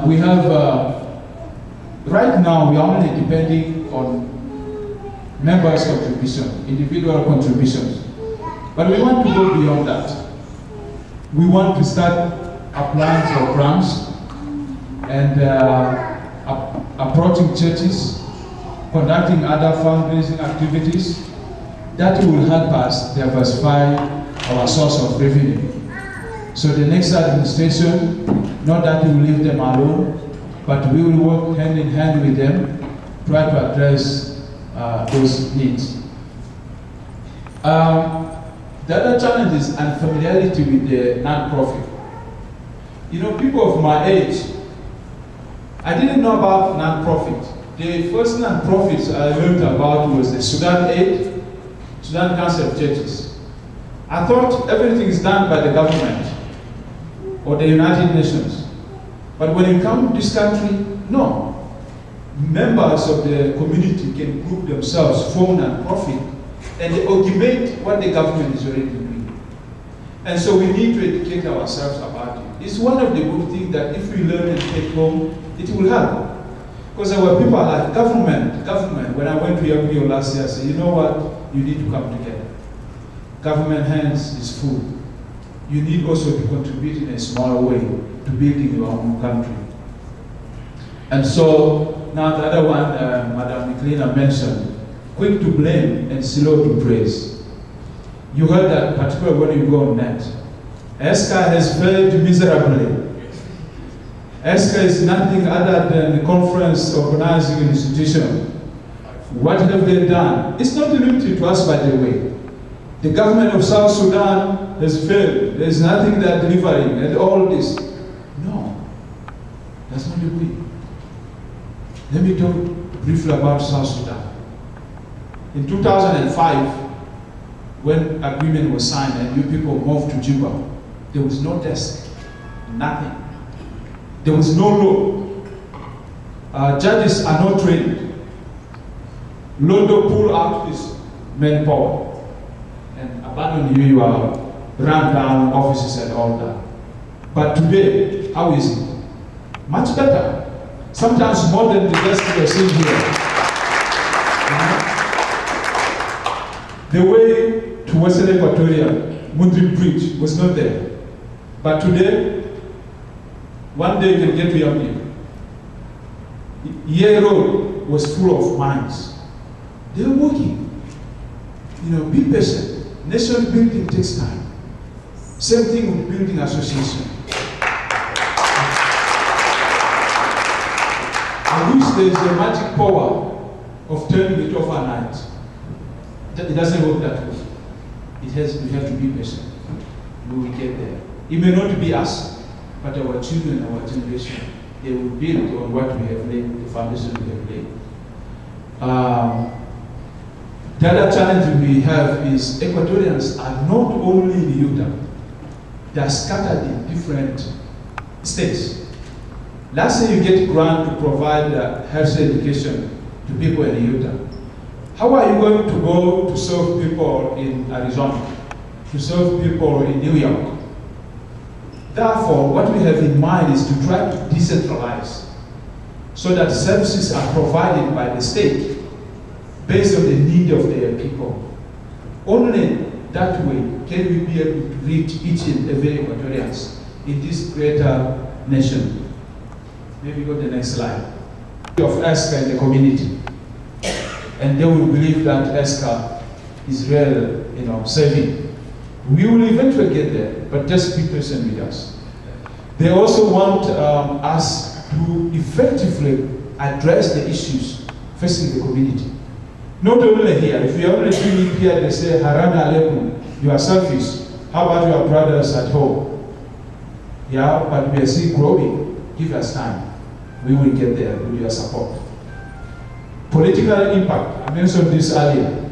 We have, right now, we are only depending on members' contribution, individual contributions. But we want to go beyond that. We want to start applying for grants and approaching churches, conducting other fundraising activities that will help us diversify our source of revenue. So the next administration, not that we will leave them alone, but we will work hand in hand with them, try to address those needs. The other challenge is unfamiliarity with the non-profit. You know, people of my age, I didn't know about non-profit. The first non-profits I learned about was the Sudan Aid, Sudan Council of Churches. I thought everything is done by the government or the United Nations. But when you come to this country, no. Members of the community can group themselves, form non-profit, and they augment what the government is already doing. And so we need to educate ourselves about it. It's one of the good things that if we learn and take home, it will help. Because there were people like government. When I went to Yabio last year, I said, you know what, you need to come together. Government hands is full. You need also to contribute in a smaller way to building your own country. And so, now the other one, Madam Niklina mentioned, quick to blame and slow to praise. You heard that particularly when you go on net. ESCA has failed miserably. ESCA is nothing other than a conference organizing institution. What have they done? It's not limited to us, by the way. The government of South Sudan has failed. There's nothing they're delivering and all this. No, that's not the way. Let me talk briefly about South Sudan. In 2005, when agreement was signed and you people moved to Juba, there was no desk, nothing. There was no law. Judges are not trained. Londo pulled out his manpower and abandoned you, run down offices and all that. But today, how is it? Much better. Sometimes more than the desk you're seeing here. The way to Western Equatoria, Mundri Bridge, was not there. But today, one day you can get to Yambi. Ye Road was full of mines. They're working. You know, be patient. Nation building takes time. Same thing with building association. I wish there is a magic power of turning it overnight. It doesn't work that way. We have to be patient. We will get there. It may not be us, but our children, our generation, they will build on what we have laid, the foundation we have laid. The other challenge we have is Equatorians are not only in Utah, they are scattered in different states. Last year you get a grant to provide health education to people in Utah. How are you going to go to serve people in Arizona, to serve people in New York? Therefore, what we have in mind is to try to decentralize so that services are provided by the state based on the need of their people. Only that way can we be able to reach each and every Equatorians in this greater nation. Maybe go to the next slide. Of ESCA in the community. And they will believe that ESCA is real, saving. We will eventually get there, but just be patient with us. They also want us to effectively address the issues facing the community. Not only here. If we are only doing it here, they say, Harami alaikum, you are selfish. How about your brothers at home? Yeah, but we are still growing. Give us time. We will get there with your support. Political impact, I mentioned this earlier.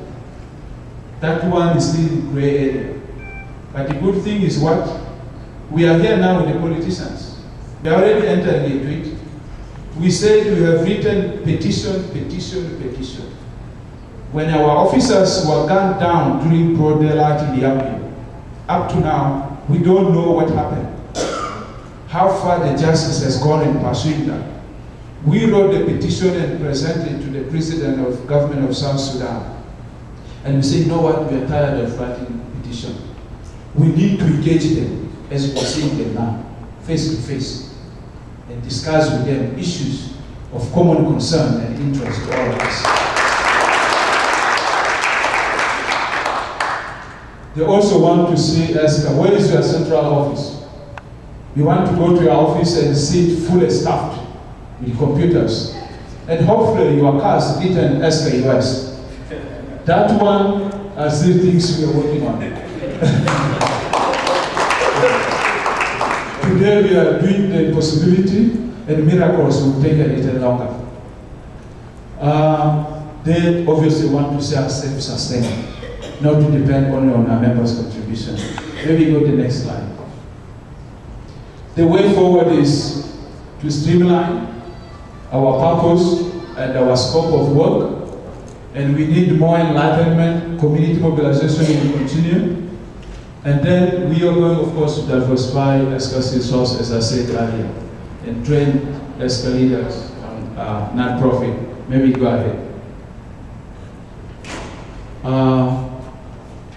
That one is still in gray area. But the good thing is what? We are here now with the politicians. We are already entering into it. We said we have written petition. When our officers were gunned down during broad daylight in Yambio, up to now, we don't know what happened. how far the justice has gone in pursuing that. We wrote the petition and presented it to the President of Government of South Sudan. And we said, you know what, we are tired of writing petition. We need to engage them as we're seeing them now, face to face, and discuss with them issues of common concern and interest to all of us. They also want to see us, where is your central office? We want to go to your office and see it fully staffed with computers. And hopefully your cars written Esker US. That one are still things we are working on. Today we are doing the possibility, and miracles will take a little longer. They obviously want to see us self-sustaining, not to depend only on our members' contribution. Maybe go to the next slide. The way forward is to streamline our purpose and our scope of work, and we need more enlightenment, community mobilization will continue, and then we are going, of course, to diversify Esker's resources, as I said earlier, and train Esker leaders on non-profit. Maybe go ahead.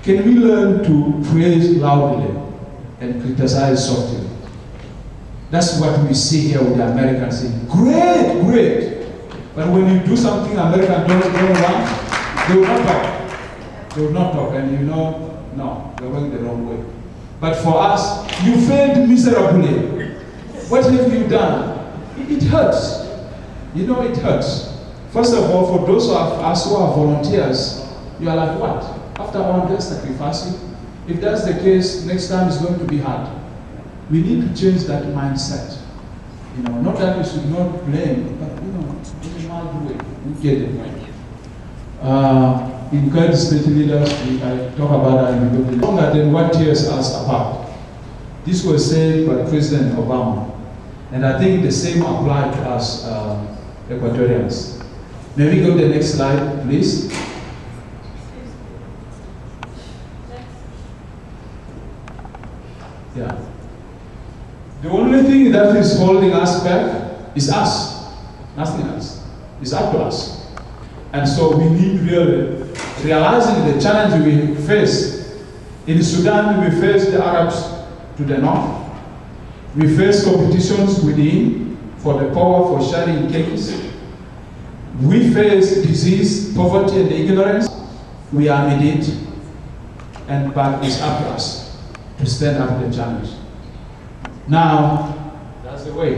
Can we learn to praise loudly and criticize softly? That's what we see here with the Americans saying, great, great. But when you do something Americans don't want, they will not talk. They will not talk, and you know, no, they're going the wrong way. But for us, you failed miserably. What have you done? It hurts. You know, it hurts. First of all, for those of us who are volunteers, you are like, what? After all that sacrificing? If that's the case, next time it's going to be hard. We need to change that mindset. You know, not that we should not blame, but you know, in a mild way, we get it right. Encourage state leaders, I talk about that longer than what tears us apart. This was said by President Obama, and I think the same applies to us Equatorians. May we go to the next slide, please? Yeah. The only thing that is holding us back is us, nothing else. It's up to us. And so we need really, realizing the challenge we face. In Sudan, we face the Arabs to the north. We face competitions within for the power for sharing cakes. We face disease, poverty, and ignorance. We are amid it, but it's up to us to stand up to the challenge. Now, that's the way.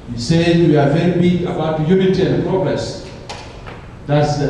You said we are very big about unity and progress. That's the